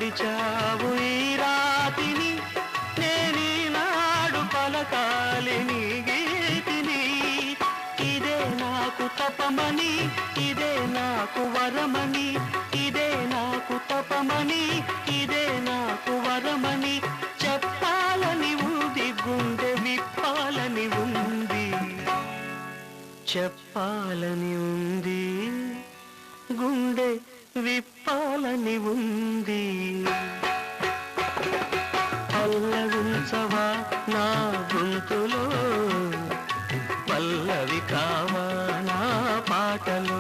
మలిచావు ఈ రాతిని నేనీనాడు పలకాలి నీ గీతిని ఇదే నాకు తపమని ఇదే నాకు వరమని ఇదే నాకు తపమని ఇదే నాకు వరమని చెప్పాలని ఉంది గుండె విప్పాలని ఉంది చెప్పాలని ఉంది గుండె విప్పాలని ఉంది పల్లవించవా నా గొంతులో పల్లవి కావా నా పాటలో